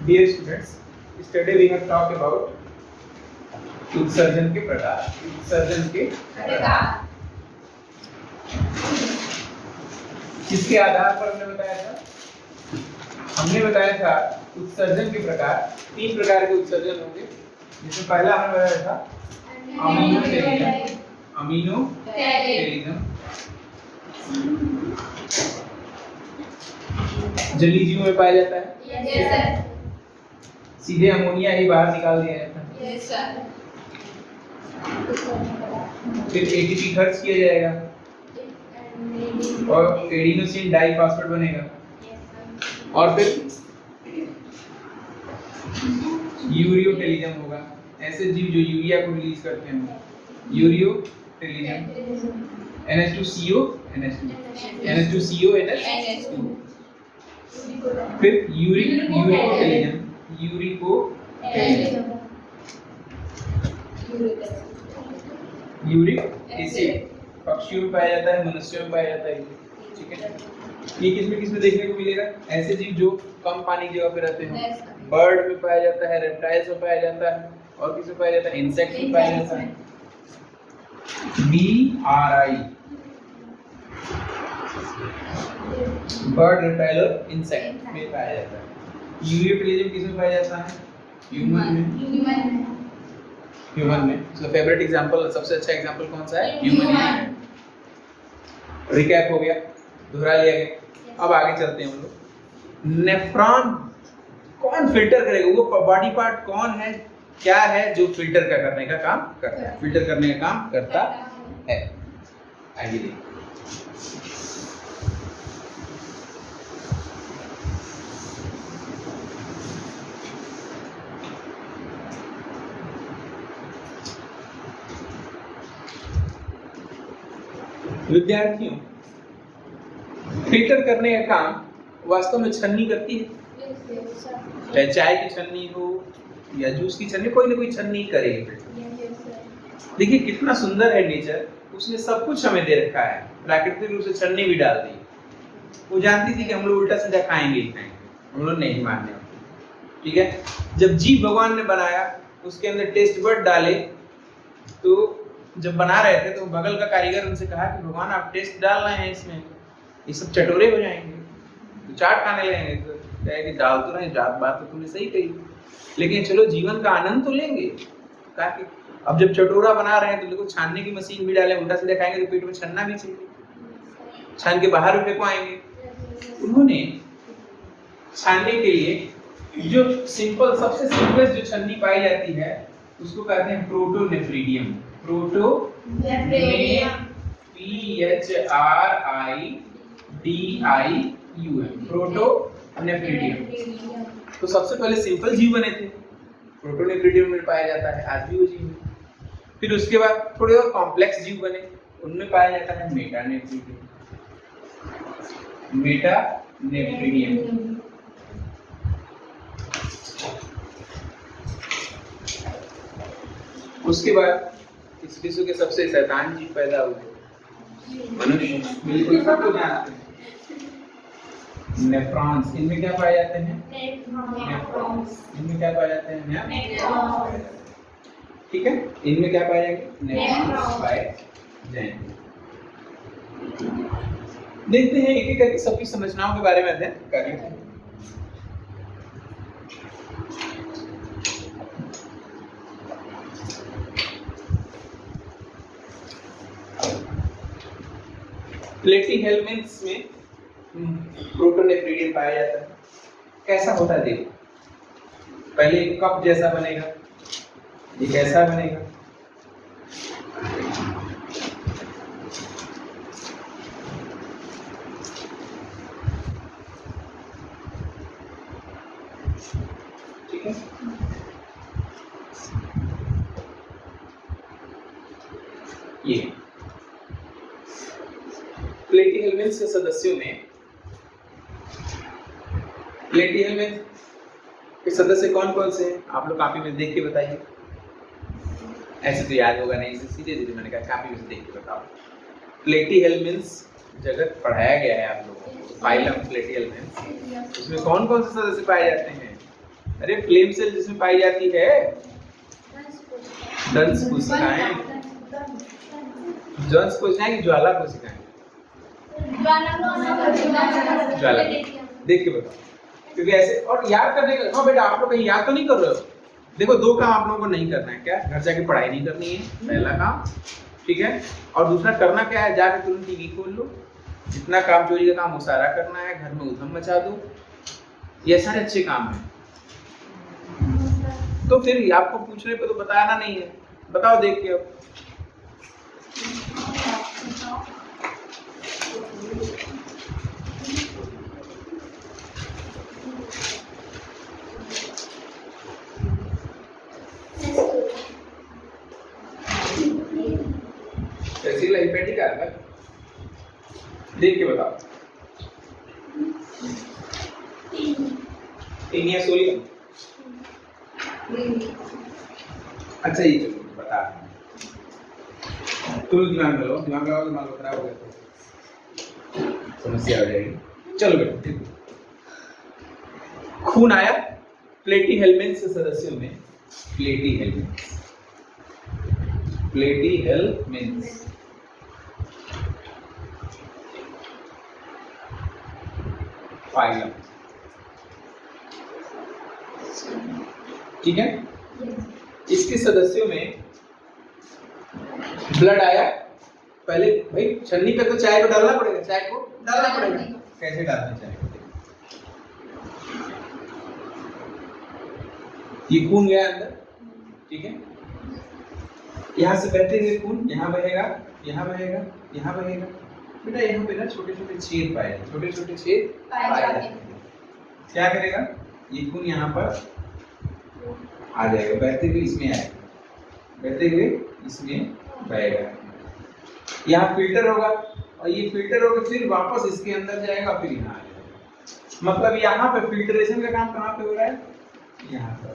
Dear students, today we have talked about उत्सर्जन के प्रकार। उत्सर्जन के प्रकार किसके आधार पर हमने बताया था? हमने बताया था उत्सर्जन के प्रकार, 3 प्रकार के उत्सर्जन होंगे, जिसमें पहला हमने बताया था अमीनोटेरिज्म। जलीय जीवों में पाया जाता है। Yes, sir. सीधे अमोनिया ही बाहर निकाल दिया जाता है। Yes, sir. फिर एटीपी खर्च किया जाएगा और एडिनोसिन डाइफॉस्फेट बनेगा। और फिर यूरियोटेरिज्म होगा। ऐसे जीव जो यूरिया को रिलीज करते हैं, यूरियोटेरिज्म। NH2CO NH2 NH2CO NH2। फिर यूरिकोटेरिज्म यूरिक एसिड पक्षियों में पाया जाता है, मनुष्यों में पाया जाता है। ठीक है, ये किसमें देखने को मिलेगा? ऐसे जीव जो कम पानी की जगह पे रहते हैं। बर्ड में पाया जाता है, रेप्टाइल्स में पाया जाता है, और किसमें पाया जाता है? इंसेक्ट में पाया जाता है। BRI बर्ड, रेप्टाइल और इंसेक्ट में पाया जाता है। यूरियोटेरिज्म किसमें पाया जाता है? ह्यूमन में। सो फेवरेट एग्जांपल, सबसे अच्छा एग्जांपल कौन सा है? ह्यूमन। रिकैप हो गया, दोहरा लिया गया। अब आगे चलते हैं हम लोग। नेफ्रॉन कौन फिल्टर करेगा? वो बॉडी पार्ट कौन है, क्या है जो फिल्टर करने का काम करता है? फिल्टर करने का काम करता है। आइए देखिए। विद्यार्थियों, फिल्टर करने का काम वास्तव में छन्नी करती है। चाहे चाय की छन्नी हो या जूस की छन्नी, कोई ना कोई छन्नी करेगी। देखिए कितना सुंदर है नेचर, उसने सब कुछ हमें दे रखा है। प्राकृतिक रूप से छन्नी भी डाल दी। वो जानती थी कि हम लोग उल्टा सीधा खाएंगे ही खाएंगे, हम लोग नहीं मानने वाले। ठीक है, जब जीव भगवान ने बनाया, उसके अंदर टेस्ट बड डाले, तो जब बना रहे थे तो बगल का कारीगर उनसे कहा कि भगवान आप टेस्ट डाल रहे हैं इसमें, ये सब चटोरे हो जाएंगे, तो चाट खाने लगेंगे। तो कहे कि डाल तो रहे, बात तो तुमने सही कही, लेकिन चलो जीवन का आनंद तो लेंगे। कहा कि अब जब चटोरा बना रहे हैं तो देखो छानने की मशीन भी डालें, उल्टा सीधा खाएंगे तो पेट में छन्ना भी चाहिए, छान के बाहर भी फेंकवाएंगे। उन्होंने छानने के लिए जो सिंपल, सबसे सिंपलेस्ट जो छन्नी पाई जाती है उसको कहते हैं प्रोटोनेफ्रिडियम। Protonephridium, protonephridium. तो सबसे पहले सिंपल जीव बने थे, प्रोटोनेफ्रिडियम में पाया जाता है, आज भी वो जीव है। फिर उसके बाद थोड़े और कॉम्प्लेक्स जीव बने, उनमें पाया जाता है मेटानेफ्रिडियम। उसके बाद इस विश्व के सबसे शैतान जीव पैदा हुए, मनुष्य। बिल्कुल सबको जानते हैं, नेफ्रॉन्स। इनमें क्या पाए जाते हैं? नेफ्रॉन्स। इनमें क्या पाए जाते हैं? नेफ्रॉन्स। ठीक है, इनमें क्या पाए जाएंगे? नेफ्रॉन्स पाए जाएंगे। देखते हैं एक एक करके सबकी संरचनाओं के बारे में अध्ययन कर लेते हैं। प्लेटीहेल्मिन्थ्स में प्रोटोनेफ्रिडियम पाया जाता है। कैसा होता है देखो, पहले एक कप जैसा बनेगा, ये कैसा बनेगा? ठीक है, ये प्लेटीहेल्मिन्थ्स के सदस्यों में, प्लेटीहेल्मिन्थ के सदस्य कौन कौन से हैं? आप लोग कॉपी में देख के बताइए। ऐसे तो याद होगा नहीं, सीधे सीधे मैंने कहा कॉपी में देख के बताओ। प्लेटीहेल्मिन्थ्स जगत पढ़ाया गया है आप लोगों को, फाइलम प्लेटीहेल्मिन्थ्स। उसमें कौन कौन से सदस्य पाए जाते हैं? अरे फ्लेम सेल जिसमें पाई जाती है दंश कोशिकाएं, दंश कोशिकाएं की ज्वाला कोशिकाएं, ज्वाला। देख के बताओ, क्योंकि ऐसे और याद करने का। हाँ बेटा आप लोग कहीं याद तो नहीं कर रहे हो? देखो दो काम आप लोगों को नहीं करना है। क्या? घर जाके पढ़ाई नहीं करनी है, पहला काम, ठीक है। और दूसरा करना क्या है, जाके तुरंत टीवी खोल लो, जितना काम चोरी का काम वो सारा करना है, घर में उधम मचा दो, ये सारे अच्छे काम हैं। तो फिर आपको पूछने पे तो बताना नहीं है, बताओ देख के। अब हेपेटिका है, देख के बताओ। टीनिया सोलियम, अच्छा ये चलो बता, तुम दिमाग लगाओ, दिमाग लगाओ, दिमाग खराब हो गया तो समस्या हो जाएगी। चलो बेटा देखो, खून आया प्लेटीहेल्मिन्थ सदस्यों में, प्लेटीहेल्मिन्थ फाइलम, ठीक है। इसके सदस्यों में ब्लड आया, पहले भाई छन्नी पे तो चाय को डालना पड़ेगा, चाय को डालना पड़ेगा। कैसे डालते हैं चाय को? ये खून गया अंदर, ठीक है। यहाँ से बहते हुए खून यहाँ बहेगा, यहाँ बहेगा, यहाँ बहेगा। बेटा यहाँ पे ना छोटे छोटे छेद पाए, छोटे छोटे छेद पाए जाते हैं। क्या करेगा? ये खून यहाँ पर आ जाएगा, बहते हुए इसमें आएगा, बहते हुए इसमें बहेगा। यहाँ फिल्टर होगा और ये फिल्टर होकर फिर वापस इसके अंदर जाएगा, फिर यहाँ आ जाएगा। मतलब यहाँ पे फिल्ट्रेशन का काम कहाँ पे हो रहा है? यहाँ पर।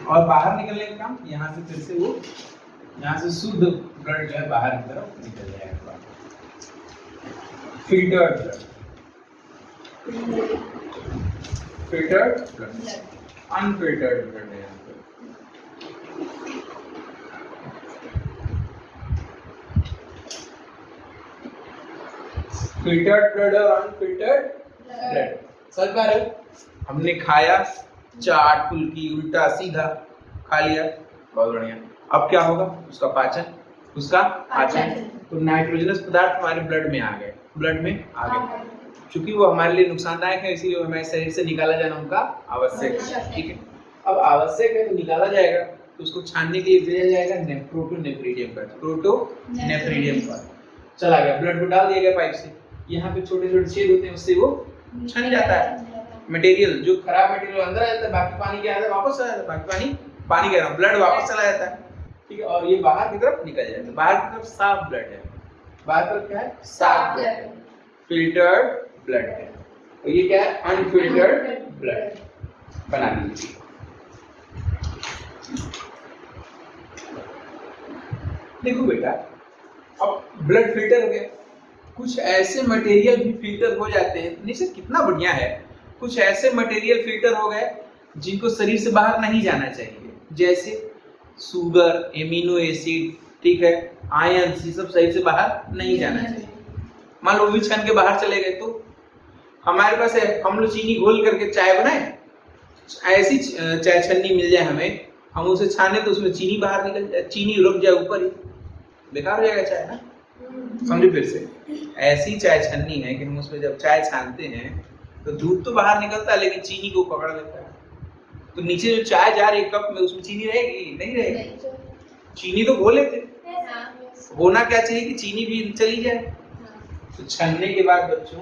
और बाहर निकलने का काम यहाँ से, फिर से वो यहाँ से शुद्ध ब्लड जो है बाहर की तरफ निकल जाएगा। Filtered blood, filtered blood, unfiltered blood है यहाँ पे। फिल्टर्ड ब्लड और अनफिल्टर्ड ब्लड समझ पा रहे हो? हमने खाया चाट फुल्की उल्टा सीधा खा लिया, बहुत बढ़िया। अब क्या होगा? उसका पाचन, तो नाइट्रोजनस पदार्थ हमारे ब्लड में आ गए, क्योंकि वो हमारे लिए नुकसानदायक है, इसीलिए हमारे शरीर से निकाला जाना उनका आवश्यक है, ठीक है। अब आवश्यक है तो निकाला जाएगा, तो उसको छानने के लिए भेजा जाएगा प्रोटोनेफ्रिडियम पर, चला गया, ब्लड को डाल दिया गया पाइप से। यहाँ पे छोटे छोटे छेद होते हैं, उससे वो छन जाता है मटेरियल, जो खराब मटेरियल अंदर आ जाता है, बाकी पानी क्या आता है? वापस आ जाता है, बाकी पानी कह रहा हूँ, ब्लड वापस चला जाता है, ठीक है। और ये बाहर की तरफ निकल जाता है, बाहर की तरफ साफ ब्लड है, बाहर की तरफ क्या है? साफ ब्लड, फिल्टर्ड ब्लड है। और ये क्या है? अनफिल्टर्ड ब्लड बना दीजिए। देखो बेटा, अब ब्लड फिल्टर हो गया, कुछ ऐसे मटेरियल भी फिल्टर हो जाते हैं, निश्चित कितना बढ़िया है। कुछ ऐसे मटेरियल फिल्टर हो गए जिनको शरीर से बाहर नहीं जाना चाहिए, जैसे शुगर, एमिनो एसिड, ठीक है, आयन, ये सब सही से बाहर नहीं जाना चाहिए। मान लो भी छन के बाहर चले गए, तो हमारे पास है, हम लोग चीनी घोल करके चाय बनाए, ऐसी चाय छन्नी मिल जाए हमें, हम उसे छाने तो उसमें चीनी बाहर निकल जाए, चीनी रुक जाए ऊपर ही, बेकार हो जाएगा चाय ना। समझो फिर से, ऐसी चाय छन्नी है कि हम उसमें जब चाय छानते हैं तो दूध तो बाहर निकलता है, लेकिन चीनी को पकड़ लेता है, तो नीचे जो चाय जा रही है कप में, उसमें चीनी रहेगी? नहीं रहेगी। चीनी तो घोले थे, होना क्या चाहिए कि चीनी भी चली जाए। तो छनने के बाद बच्चों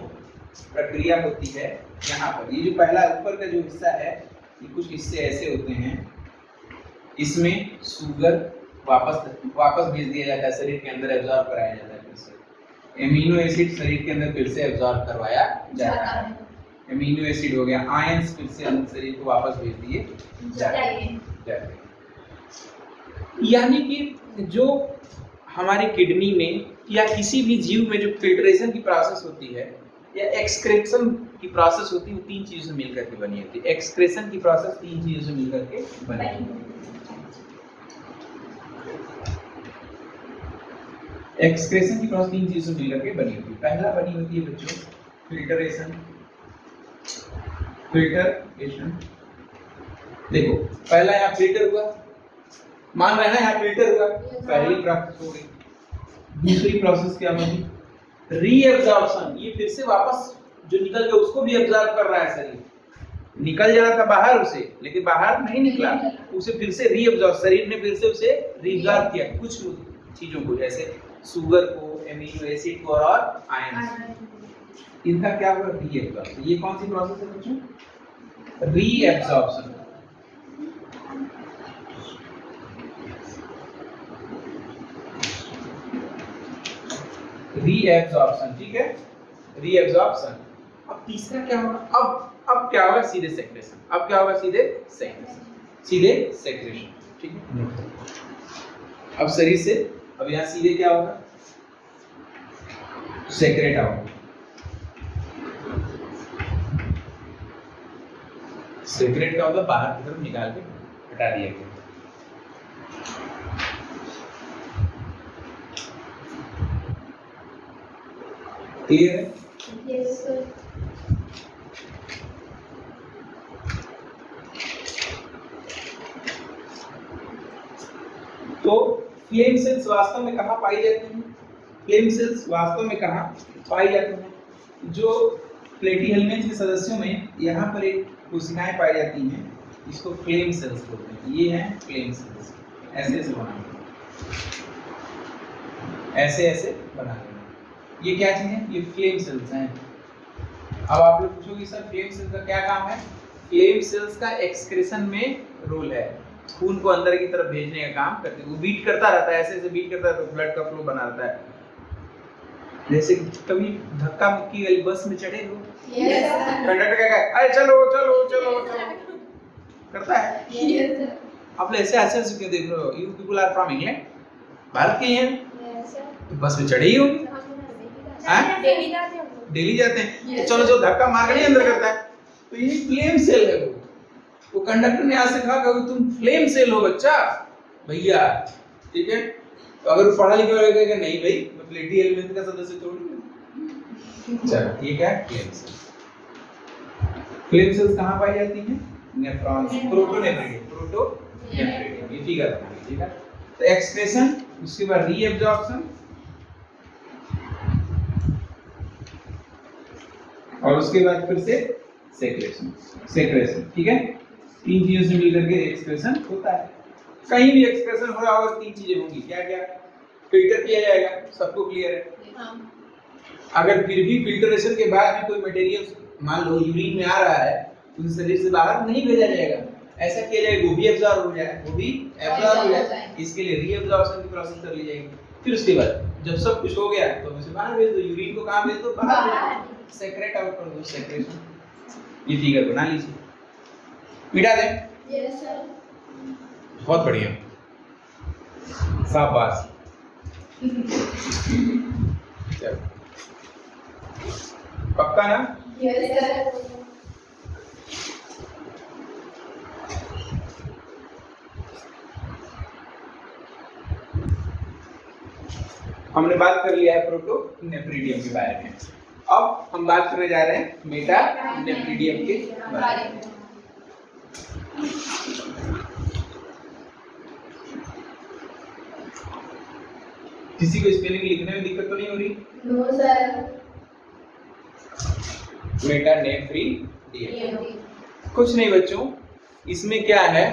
प्रक्रिया होती है यहाँ पर। ये जो पहला ऊपर का जो हिस्सा है, ये कुछ हिस्से ऐसे होते हैं, इसमें शुगर वापस भेज दिया जाता है शरीर के अंदर, एब्जॉर्ब कराया जाता है, फिर से एमिनो एसिड शरीर के अंदर फिर से एब्जॉर्ब करवाया जाता है। एमिनो एसिड हो गया, आयंस फिर से शरीर को वापस भेज दिए जाते हैं। यानी कि जो हमारे किडनी में या किसी भी जीव में जो फिल्ट्रेशन की प्रोसेस होती है या एक्सक्रेशन की प्रोसेस होती है वो 3 चीजों से मिलकर के बनी होती है। एक्सक्रेशन की प्रोसेस 3 चीजों से मिलकर के बनी होती है। एक्सक्रेशन की प्रोसेस 3 चीजों से मिलकर के बनी होती है। पहला बनी होती है बच्चों फिल्टरेशन। फिल्टरेशन देखो पहला यहाँ फिल्टर हुआ, मान रहे हैं यहाँ फिल्टर हुआ, पहली प्रोसेस हो गई। दूसरी प्रोसेस क्या होगी? रीअब्जॉर्प्शन। ये फिर से वापस जो निकल गया उसको भी ऑब्जर्व कर रहा है शरीर। निकल जा रहा था बाहर उसे, लेकिन बाहर नहीं निकला, उसे फिर से रीअब्जॉर्ब, शरीर ने फिर से उसे रीअब्जॉर्ब किया कुछ चीजों को, जैसे शुगर को, एमिनो एसिड को और आयन। इनका क्या हुआ? रीअब्जॉर्प्शन। ये कौन सी प्रोसेस है बच्चों? रीअब्जॉर्प्शन। रीअब्जॉर्प्शन, ठीक है, रीअब्जॉर्प्शन। अब तीसरा क्या होगा? अब क्या होगा? सीधे सेक्रेशन। अब क्या होगा? सीधे सेक्रेशन, सीधे सेक्रेशन, ठीक है। अब शरीर से, अब यहाँ सीधे क्या होगा? सेक्रेट होगा। सेक्रेट क्या होगा? बाहर की तरफ निकाल के हटा दिया गया। क्लियर है? Yes sir. तो फ्लेम सेल्स वास्तव में कहाँ पाई जाती हैं? फ्लेम सेल्स वास्तव में कहाँ पाई जाती हैं? जो प्लेटीहेल्मिन्थ के सदस्यों में यहाँ पर एक कोशिकाएं पाई जाती हैं, इसको फ्लेम सेल्स बोलते हैं। ये हैं फ्लेम सेल्स। ऐसे ऐसे बना लेना, ऐसे ऐसे बना लेना। ये क्या चीज है? ये फ्लेम सेल्स हैं। अब आप लोग पूछोगे सर फ्लेम सेल्स का क्या काम है? फ्लेम सेल्स का एक्सक्रेशन में रोल है। खून को अंदर की तरफ भेजने का काम करते हैं। वो बीट करता रहता है, ऐसे ऐसे बीट करता है तो ब्लड का फ्लो बना रहता है। जैसे कभी धक्का मुक्की वाली बस में चढ़े हो, कंडक्टर कहता है अरे चलो चलो चलो चलो, करता है। आप लोग ऐसे ऐसे क्यों देख रहे हो? You people are from England, Bharat के हैं, तो बस में चढ़े ही होंगे। डेली जाते हैं, चलो जो धक्का मार के अंदर करता है, तो ये फ्लेम सेल है। वो कंडक्टर ने आज से कहा कि तुम फ्लेम सेल हो बच्चा भैया, ठीक है। तो अगर पढ़ा लिखा होगा कि नहीं भाई मैं प्लेटीहेल्मिन्थ का सदस्य थोड़ी हूं। चलो ये क्या है? Flame cell. फ्लेम सेल्स कहाँ पाई जाती हैं? Nephrons, protonephridium, protonephridium. ये फिगर बना लीजिएगा। तो एक्सक्रेशन, उसके बाद रीअब्जॉर्प्शन और उसके बाद फिर से सेक्रेशन, ठीक है। 3 चीजों से मिलकर के एक्सक्रेशन होता है। कहीं भी एक्सक्रेशन हो रहा होगा 3 चीजें होंगी। क्या क्या? फिल्टर किया जाएगा, सबको क्लियर है। अगर फिर भी फिल्टरेशन के बाद भी कोई मटेरियल मान लो यूरिन में आ रहा है तो शरीर से बाहर नहीं भेजा जाएगा, ऐसा किया जाएगा वो भी एब्जॉर्ब हो जाए, वो भी एब्जॉर्ब हो जाए। इसके लिए रीअब्जॉर्प्शन की प्रोसेस कर ली जाएगी। फिर उसके बाद जब सब कुछ हो गया तो उसे बाहर भेज दो। यूरिन को कहां भेज दो? बाहर भेज दो, सेक्रेट आउट कर दो, सेक्रेशन। ये फिगर बना लीजिए, मिटा दें। Yes sir. बहुत बढ़िया, शाबाश। चलो पक्का ना? Yes sir. हमने बात कर लिया है प्रोटोनेफ्रिडियम के बारे में। अब हम बात करने जा रहे हैं मेटानेफ्रिडियम के बारे में। किसी को स्पेलिंग लिखने में दिक्कत तो नहीं हो रही? No sir. मेटानेफ्रिडियम कुछ नहीं बच्चों, इसमें क्या है?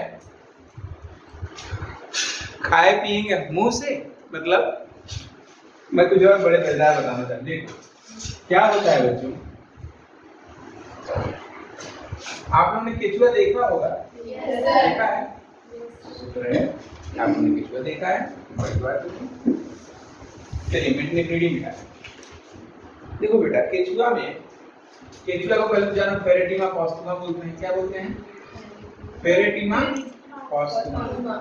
खाए पिएंगे मुंह से, मतलब मैं कुछ और बड़े मजेदार बताना चाहता हूं। देखो क्या होता है बच्चों, आप लोगों ने केचुआ देखा होगा? देखा है? आपने केचुआ देखा है? बड़ी बात है। चलिए मेटानेफ्रिडियम मिटा। देखो बेटा केचुआ में, केचुआ को पहले तो जानो फेरेटिमा पोस्टुमा बोलते हैं। क्या बोलते हैं? फेरेटिमा पोस्टुमा।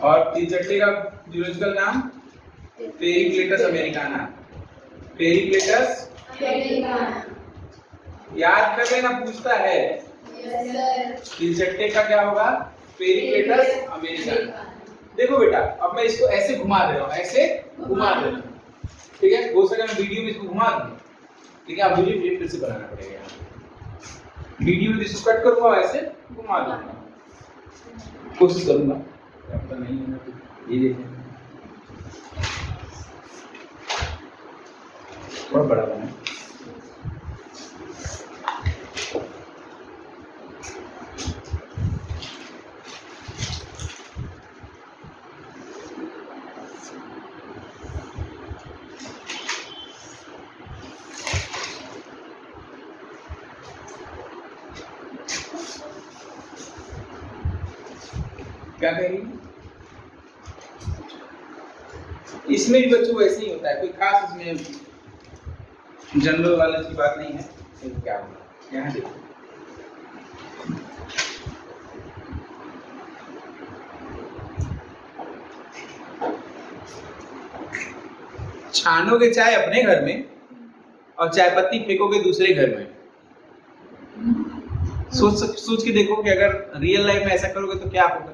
और तीसरे का जूलॉजिकल नाम पेरिक्लेटस अमेरिकाना। पेरिप्लेटस याद कर लेना, पूछता है। तिलचट्टे का क्या होगा? पेरिप्लेटस अमेरिकाना। देखो बेटा, अब मैं इसको ऐसे घुमा दे रहा हूँ, ऐसे घुमा दे रहा हूँ, ठीक है? हो सके मैं वीडियो में इसको घुमा दूं, ठीक है? अब वीडियो मुझे फिर से बनाना पड़ेगा। वीडियो में इसको कट करूंगा, ऐसे घुमा दूंगा, कोशिश करूंगा। पता नहीं है ना, ये देखें थोड़ा बड़ा बना। क्या कहेंगे? इसमें भी बच्चों वैसे ही होता है, कोई खास इसमें जनरल वाले की बात नहीं है। तो क्या होगा यहाँ देखो, छानोगे चाय अपने घर में और चाय पत्ती फेंकोगे दूसरे घर में। सोच के देखो कि अगर रियल लाइफ में ऐसा करोगे तो क्या होगा।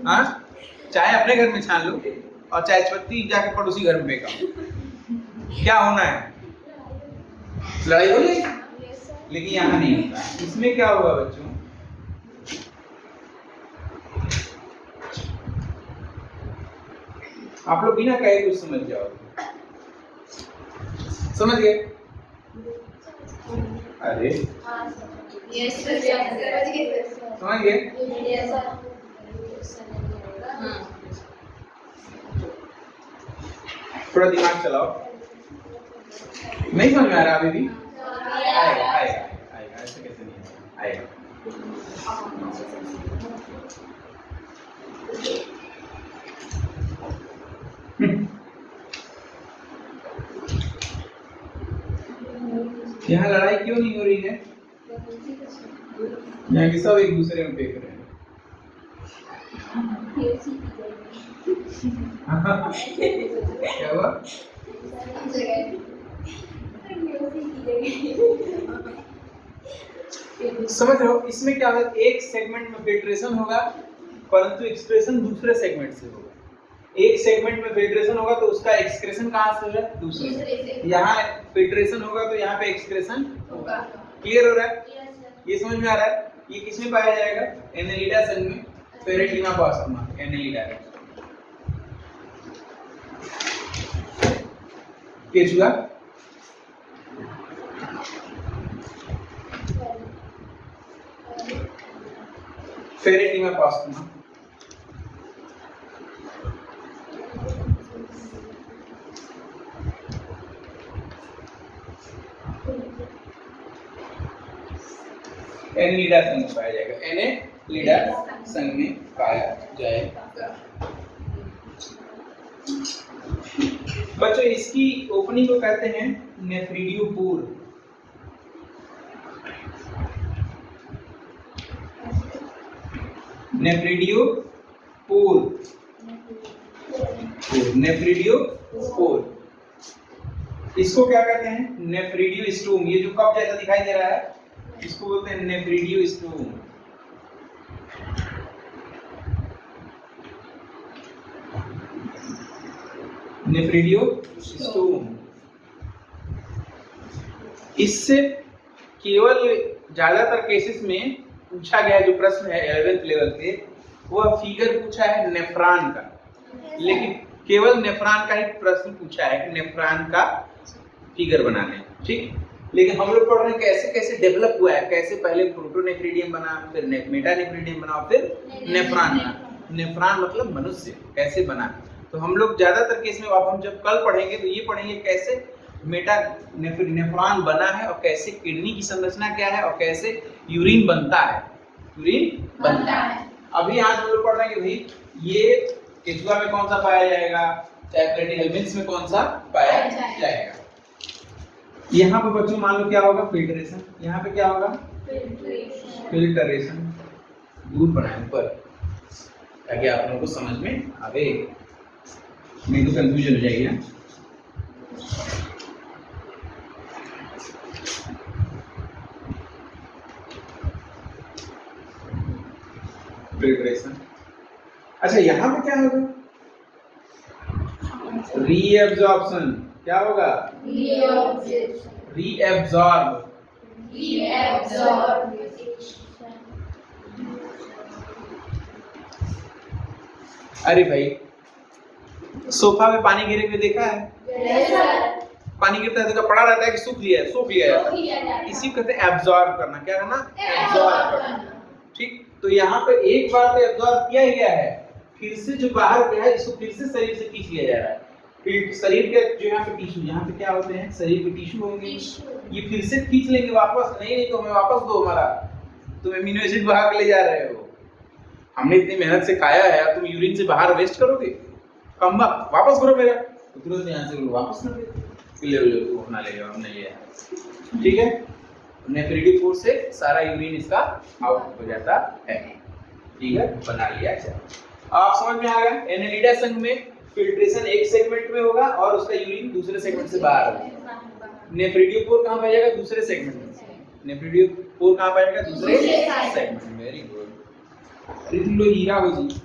हाँ, चाय अपने घर में छान लो और चाय पत्ती जाके पड़ोसी घर में फेंका, क्या होना है? लड़ाई हो जाएगी। लेकिन यहाँ नहीं होता। इसमें क्या होगा बच्चों? आप लोग बिना कहे कुछ समझ जाओ। समझ गए? अरे समझ गए? थोड़ा दिमाग चलाओ। नहीं समझ में आ रहा अभी भी? आएगा आएगा आएगा, ऐसे कैसे नहीं आएगा? यहाँ लड़ाई क्यों नहीं हो रही है? यहाँ की सब एक दूसरे में फेंक रहे हैं। क्या हुआ? समझ रहे हो? इसमें क्या होगा? एक सेगमेंट में फिल्ट्रेशन होगा परंतु एक्सप्रेशन दूसरे सेगमेंट से होगा। एक सेगमेंट में फिल्ट्रेशन होगा तो उसका एक्सक्रेशन कहाँ से होगा? दूसरे से। यहाँ फिल्ट्रेशन होगा तो यहाँ पे एक्सक्रेशन होगा। क्लियर हो रहा है? ये समझ में आ रहा है? ये किसमें पाया जाएगा? एनेलिडा संघ में, फेरेटिमा पास्टमा, एनेलिडा। केचुआ फेरेटिमा पास्टमा, एनेलिडा संघ में पाया जाएगा। एनेलिडा संघ में पाया जाएगा। बच्चों इसकी ओपनिंग को कहते हैं नेफ्रिडियोपोर। नेफ्रिडियोपोर, नेफ्रिडियोपोर। इसको क्या कहते हैं? नेफ्रिडियोस्टोम। ये जो कप जैसा दिखाई दे रहा है इसको बोलते हैं नेफ्रिडियोस्टोम। नेफ्रिडियोस्टोम। इससे केवल ज्यादातर केसेस में पूछा गया जो प्रश्न है 11th लेवल पे, वह फिगर पूछा है नेफ्रॉन का। लेकिन केवल नेफ्रॉन का ही प्रश्न पूछा है कि नेफ्रॉन का फिगर बनाने, ठीक। लेकिन हम लोग पढ़ रहे हैं कैसे कैसे डेवलप हुआ है, कैसे पहले प्रोटोनेफ्रिडियम बना, फिर मेटानेफ्रिडियम बना, फिर नेफ्रॉन बना। नेफ्रॉन मतलब मनुष्य, कैसे बना। तो हम लोग ज्यादातर केस में, अब हम जब कल पढ़ेंगे तो ये पढ़ेंगे कैसे नेफ्रॉन बना है और कैसे किडनी की संरचना क्या है और कैसे यूरिन बनता है। यूरिन बनता है। अभी आज हम लोग पढ़ रहे हैं कि भाई ये केचुआ में कौन सा पाया जाएगा, चाहे प्लेटिहेल्मिन्थ्स में कौन सा पाया जाएगा। यहाँ पे बच्चों मान लो क्या होगा? फिल्ट्रेशन। यहाँ पे क्या होगा? फिल्टरेशन। दूर बनाए ऊपर ताकि आप लोगों को समझ में आवे। नहीं तो कंफ्यूजन हो जाएगी ना। फिल्ट्रेशन। अच्छा यहाँ पे क्या होगा? रीएब्जॉर्प्शन। क्या होगा? रीएब्जॉर्ब। अरे भाई सोफा पे पानी गिरे हुए देखा है? पानी गिरता है तो पड़ा रहता है कि सूख लिया है? सूख लिया जाता है। इसी को कहते हैं एब्जॉर्ब करना। क्या करना? एब्जॉर्ब करना। ठीक, तो यहाँ पे एक बार तो एब्जॉर्ब किया ही गया है, फिर से जो बाहर गया है इसको फिर से शरीर से खींच लिया जा रहा है। फिर शरीर के जो यहाँ पे टिश्यू, यहाँ पे क्या होते हैं? शरीर के टिश्यू होंगे, ये फिर से खींच लेंगे वापस। नहीं तो हमें वापस दो हमारा, तुम अमीनो एसिड बहा के ले जा रहे हो, हमने इतनी मेहनत से खाया है, तुम यूरिन से बाहर वेस्ट करोगे? कम वक्त वापस करो मेरा। तो तुरंत यहाँ से वापस कर दे, ले लो अपना ले लो, हमने लिया। ठीक है, नेफ्रिटिक से सारा यूरिन इसका आउट हो जाता है। ठीक है, बना लिया। अच्छा आप समझ में आ गया? एनालिडा संघ में फिल्ट्रेशन एक सेगमेंट में होगा और उसका यूरिन दूसरे सेगमेंट से बाहर होगा। नेफ्रिटियोपोर कहाँ पाया जाएगा? दूसरे सेगमेंट में। नेफ्रिटियोपोर कहाँ पाया जाएगा? दूसरे सेगमेंट में। Very good. अरे तुम लोग हीरा हो जी।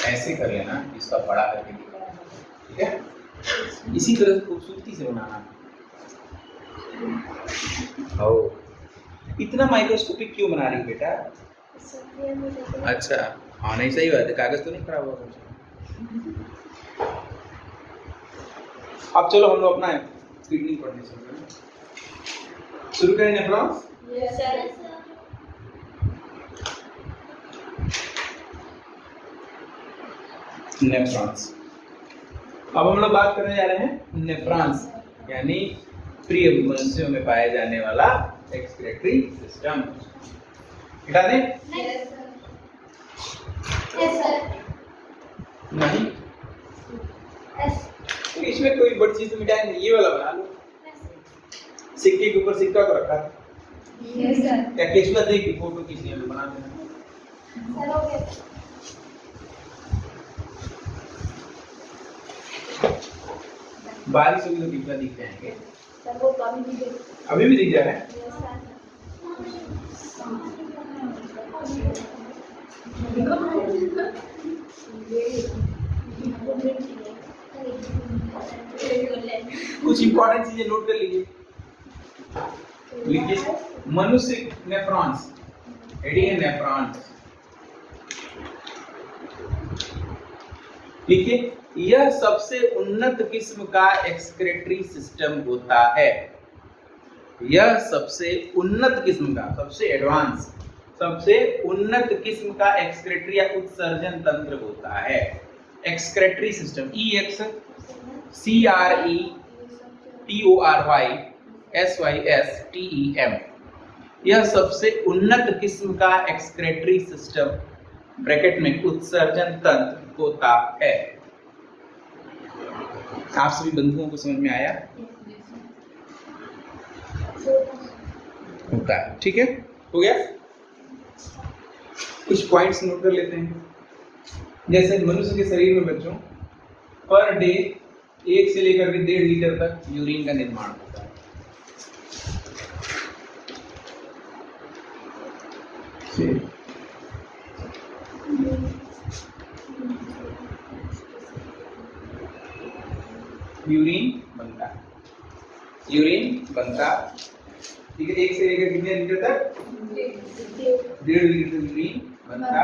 ऐसे कर लेना, इसका बड़ा करके दिखाना। ठीक है, इसी तरह से खूबसूरती से बनाना। ओ, इतना माइक्रोस्कोपिक क्यों बना रही बेटा? अच्छा हाँ, नहीं सही बात है, कागज तो नहीं खराब होगा। अब चलो हम लोग अपना किडनी पढ़ने शुरू करें। नेफ्रॉन्स। Yes sir. नेफ्रॉन्स। अब हम लोग बात करने जा रहे हैं नेफ्रॉन्स, यानी प्रिय मनुष्यों में पाया जाने वाला एक्सक्रीटरी सिस्टम। हटा दें? नहीं, तो इसमें कोई बड़ी चीज तो मिटाई नहीं, ये वाला बना लो। सिक्के के ऊपर सिक्का को रखा। Yes sir. क्या केचुआ देख की फोटो किसी ने बना देना। बारिश होगी तो केचुआ दिख जाएंगे। अभी भी दिख जा रहे हैं। कुछ इंपॉर्टेंट चीजें नोट कर लीजिए। लिखिए मनुष्य नेफ्रॉन्स, हेडिंग नेफ्रॉन्स। लिखिए यह सबसे उन्नत किस्म का एक्सक्रीटरी सिस्टम होता है। यह सबसे उन्नत किस्म का, सबसे एडवांस, सबसे उन्नत किस्म का एक्सक्रीटरी या उत्सर्जन तंत्र होता है। Excretory system, EXCRETORYSYSTEM। यह सबसे उन्नत किस्म का एक्सक्रीटरी सिस्टम ब्रैकेट में उत्सर्जन तंत्र होता है। आप सभी बंधुओं को समझ में आया? होता है। ठीक है, हो गया। कुछ पॉइंट्स नोट कर लेते हैं। जैसे मनुष्य के शरीर में बच्चों पर डे 1 से लेकर के 1.5 लीटर तक यूरिन का निर्माण होता है। यूरिन बनता है, यूरिन बनता। ठीक है, 1 से लेकर कितने लीटर तक? 1.5 लीटर यूरिन बनता।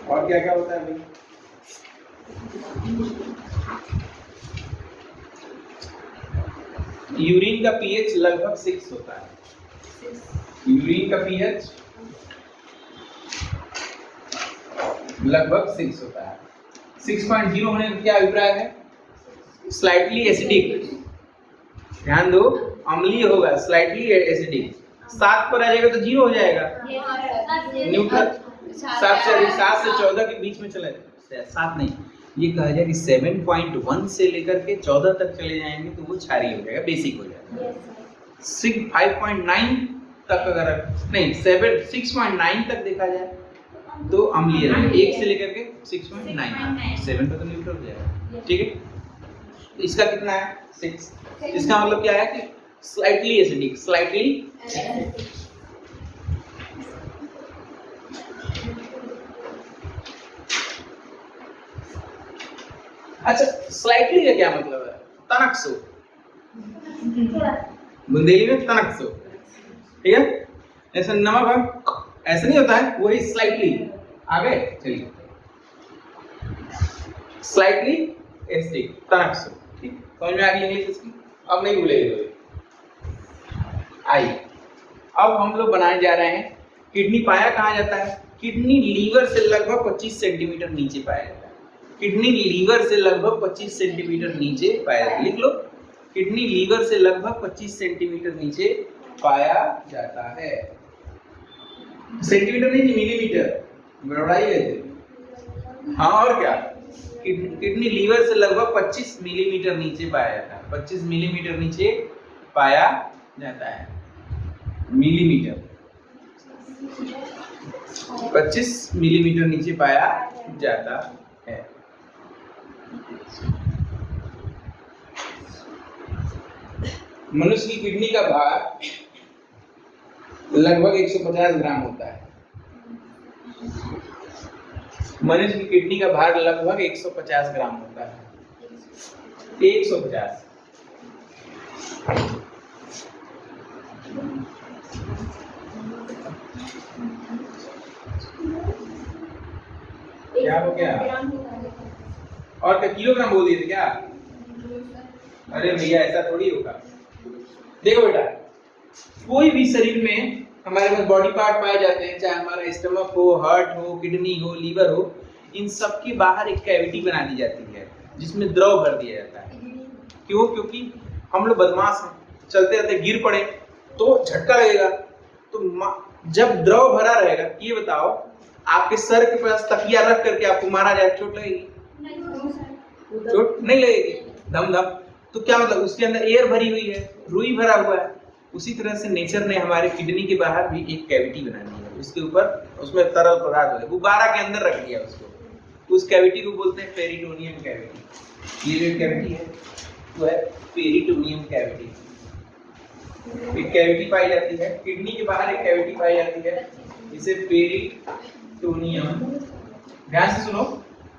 और क्या क्या होता है भाई? यूरिन का पीएच लगभग 6 होता है। यूरिन का पीएच लगभग 6 होता है। 6.0 होने का क्या अभिप्राय है? Slightly acidic. ध्यान दो, अम्लीय होगा, स्लाइटली एसिडिक। 7 पर आ जाएगा तो 0 हो जाएगा, न्यूट्रल। 7 से 14 के बीच में चले, 7 नहीं, ये कहा जाए कि 7.1 से लेकर के 14 तक चले जाएंगे तो वो क्षारीय हो जाएगा, बेसिक हो जाएगा। 5.9 तक अगर नहीं 6.9 तक देखा जाए तो अम्लीय रहेगा, 1 से लेकर के 6.9, 7 पे तो न्यूट्रल हो जाएगा। ठीक है, तो इसका कितना है 6। इसका मतलब क्या है कि स्लाइटली एसिडिक, स्लाइटली अच्छा, स्लाइटली का क्या मतलब है? तनक सो, बुंदेली में तनक सो, ठीक है। ऐसा नमक है, ऐसा नहीं होता है, वही स्लाइटली। आगे चलिए, स्लाइटली एसिडिक, तनक सो, ठीक, समझ में आ गई इंग्लिश इसकी? अब नहीं भूलेंगे। आइए अब हम लोग बनाने जा रहे हैं किडनी। पाया कहाँ जाता है? किडनी लीवर से लगभग 25 सेंटीमीटर नीचे पाया जाता है। किडनी लीवर से लगभग 25 सेंटीमीटर नीचे पाया जाता है। लिख लो, किडनी लीवर से लगभग 25 सेंटीमीटर नीचे पाया जाता है। सेंटीमीटर नहीं, मिलीमीटर, बढ़ाइए गए। हाँ और क्या, किडनी लीवर से लगभग 25 मिलीमीटर नीचे पाया जाता है। 25 मिलीमीटर नीचे पाया जाता है, मिलीमीटर, 25 मिलीमीटर नीचे पाया जाता है। मनुष्य की किडनी का भार लगभग 150 ग्राम होता है। मनुष्य की किडनी का भार लगभग 150 ग्राम होता है। 150। क्या हो गया? और क्या किलोग्राम बोल दिए थे क्या? अरे भैया ऐसा थोड़ी होगा। देखो बेटा, कोई भी शरीर में हमारे पास बॉडी पार्ट पाए जाते हैं, चाहे हमारा स्टमक हो, हार्ट हो, किडनी हो, लीवर हो, इन सब के बाहर एक कैविटी बना दी जाती है जिसमें द्रव भर दिया जाता है। क्यों? क्योंकि हम लोग बदमाश हैं, चलते रहते गिर पड़े तो झटका लगेगा। तो जब द्रव भरा रहेगा, ये बताओ आपके सर के पास तकिया रख करके आपको मारा जाए, चोट लगेगी? चोट नहीं लगेगी, धम धम। तो क्या मतलब, उसके अंदर एयर भरी हुई है, रुई भरा हुआ है। उसी तरह से नेचर ने हमारे किडनी के बाहर भी एक कैविटी बना दी है, उसके ऊपर उसमें तरल पदार्थ है, गुब्बारा के अंदर रख दिया उसको। उस कैविटी को बोलते हैं पेरिटोनियम कैविटी। ये जो कैविटी है वो है पेरिटोनियम कैविटी। एक कैविटी पाई जाती है किडनी के बाहर, एक कैविटी पाई जाती है इसे पेरिटोनियम, ध्यान से सुनो,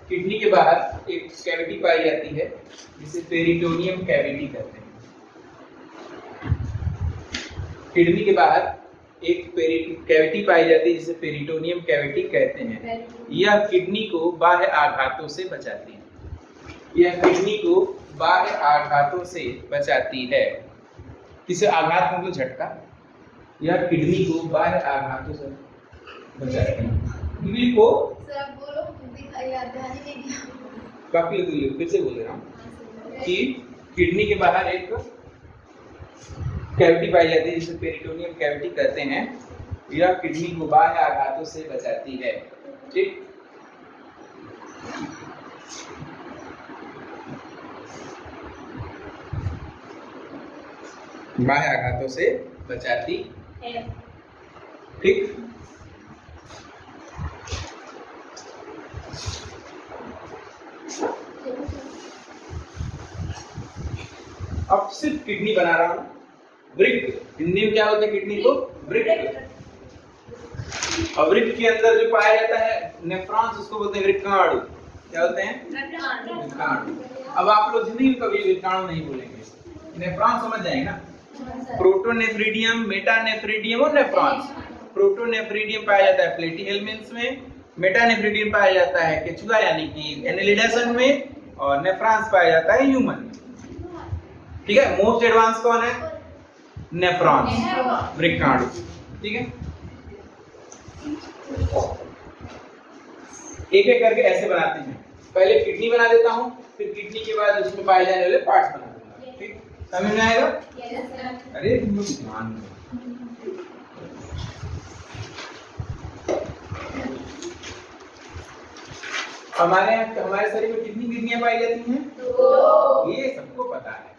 किडनी के बाहर एक कैविटी पाई जाती है जिसे पेरिटोनियम कैविटी कहते हैं। किडनी के बाहर एक कैविटी पाई जाती है जिसे पेरिटोनियम कैविटी कहते हैं। यह किडनी को बाह्य आघातों से बचाती है। यह किडनी को बाह्य आघातों से बचाती है। किसे आघात मतलब झटका? यह किडनी को बाह्य आघातों से बचाती है। किडनी को काफी फिर से बोल रहा हूँ कि किडनी के बाहर एक कैविटी पाई जाती है जिसे पेरिटोनियम कैविटी कहते हैं। यह किडनी को बाह्य आघातों से बचाती है। ठीक, बाह्य आघातों से बचाती है। ठीक, अब सिर्फ किडनी बना रहा हूं। वृक्क, हिंदी में क्या बोलते हैं किडनी को? वृक्क। और वृक्क के अंदर जो पाया जाता है नेफ्रॉन्स, उसको बोलते हैं वृक्काणु। क्या बोलते हैं? वृक्काणु। अब आप लोग जिंदगी में कभी वृक्काणु नहीं बोलेंगे, नेफ्रॉन समझ जाएंगे ना। प्रोटोनेफ्रिडियम, मेटानेफ्रिडियम और नेफ्रॉन्स। प्रोटोनेफ्रिडियम पाया जाता है प्लेटीहेल्मिन्स में, मेटानेफ्रिडियम पाया जाता है केचुआ यानी कि एनेलिडासन में, और नेफ्रॉन्स पाया जाता है ह्यूमन में। ठीक है, मोस्ट एडवांस कौन है? नेफ्रॉन्स, वृक्काणु। ठीक है, एक एक करके ऐसे बनाते हैं। पहले किडनी बना देता हूं, फिर किडनी के बाद उसमें पाए जाने वाले पार्ट्स बना दूंगा। ठीक, समझ में आएगा? अरे तुम लोग ध्यान दो। हमारे शरीर में कितनी किडनियां पाई जाती हैं? 2। ये सबको पता है।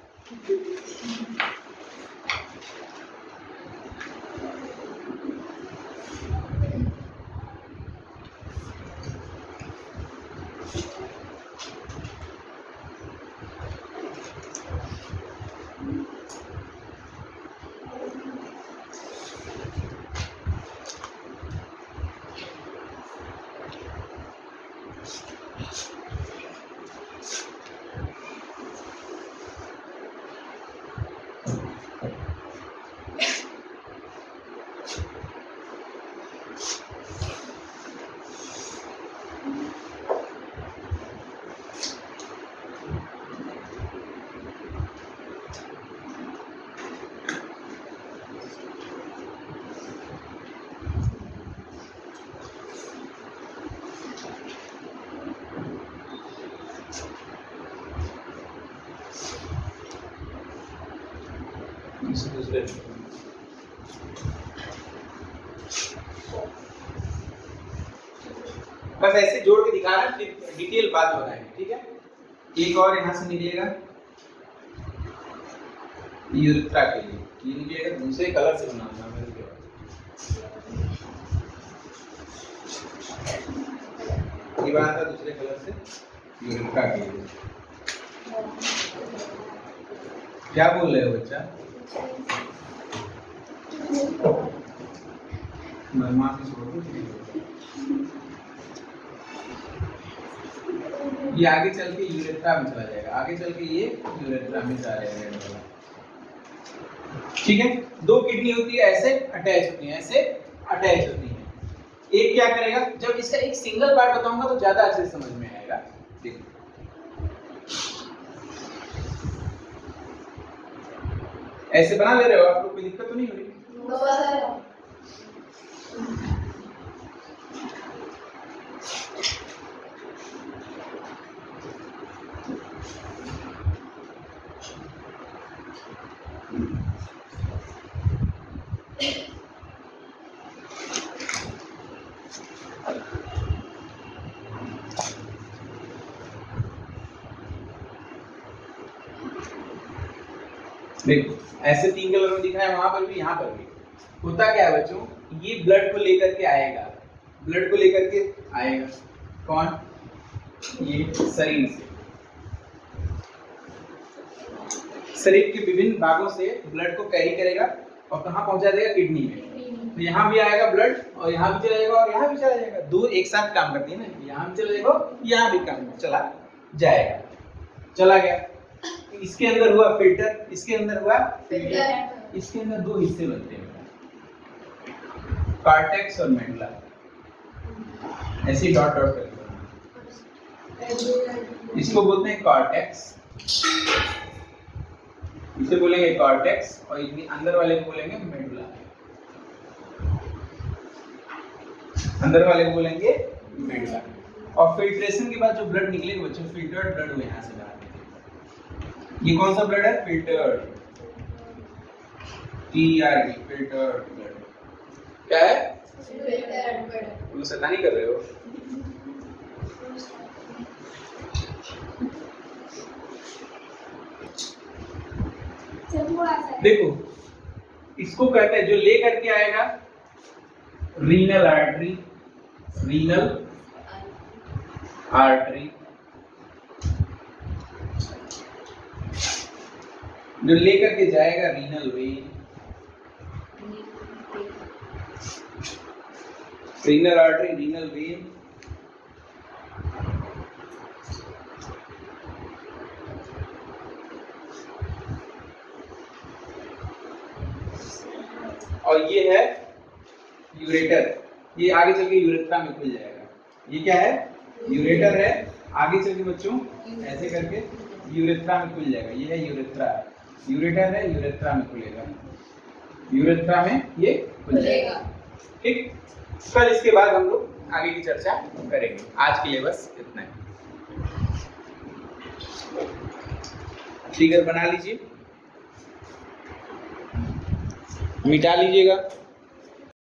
दूसरे बस ऐसे जोड़ के दिखा रहा है, फिर डिटेल बाद में बताएंगे, ठीक है। एक और यहाँ से निकलेगा यूरेथ्रा के लिए, ये निकलेगा दूसरे कलर से बनाऊंगा मैं इसके बाद। ये बना था दूसरे कलर से यूरेथ्रा के लिए। क्या बोल रहे हो बच्चा? बदमाशी छोड़ दो। ये आगे चल के यूरेथ्रा में चला जाएगा, आगे चल के ये यूरेथ्रा में चला जाएगा, ठीक है। 2 किडनी होती है, ऐसे अटैच होती है, ऐसे अटैच होती है। एक क्या करेगा, जब इसका एक सिंगल पार्ट बताऊंगा तो ज्यादा अच्छे से समझ में आएगा। देखो ऐसे बना ले रहे हो आप लोग, कोई दिक्कत तो नहीं हो रही? देखो ऐसे 3 कलर में दिख रहा है, वहां पर भी यहाँ पर भी। होता क्या है बच्चों, ये ब्लड को लेकर के आएगा, ब्लड को लेकर के आएगा कौन? ये शरीर से, शरीर के विभिन्न भागों से ब्लड को कैरी करेगा और कहाँ पहुंचा देगा? किडनी में। तो यहाँ भी आएगा ब्लड और यहाँ भी चला जाएगा और यहाँ भी चला जाएगा। 2 एक साथ काम करती है ना, यहाँ भी चला जाएगा, यहाँ भी काम चला जाएगा। चला गया, इसके अंदर हुआ फिल्टर, इसके अंदर हुआ फिल्टर। इसके अंदर 2 हिस्से बनते हैं, कॉर्टेक्स और मेडुला। ऐसे डॉट डॉट करके, इसको बोलते हैं कॉर्टेक्स, इसे बोलेंगे कॉर्टेक्स, और अंदर वाले को बोलेंगे मेडुला। अंदर वाले को बोलेंगे मेडुला। और फिल्ट्रेशन के बाद जो ब्लड निकलेगा बच्चों, फिल्टर्ड ब्लड यहाँ से बाहर निकलेगा। ये कौन सा ब्लड है? Filtered, TRD, filtered blood. क्या है? Filtered blood. तुम शैतानी कर रहे हो? देखो इसको कहते हैं, जो ले करके आएगा रीनल आर्टरी, रीनल आर्टरी, जो लेकर के जाएगा renal vein, renal artery, renal vein, और ये है यूरेटर। ये आगे चल के यूरेथ्रा में खुल जाएगा। ये क्या है? यूरेटर है। आगे चल के बच्चों ऐसे करके यूरेथ्रा में खुल जाएगा। ये है यूरेथ्रा, यूरेटर है, यूरेथ्रा में खुलेगा, यूरेथ्रा में ये खुल जाएगा। ठीक, कल इसके बाद हम लोग आगे की चर्चा करेंगे। आज के लिए बस इतना ही। फिगर बना लीजिए, मिटा लीजिएगा।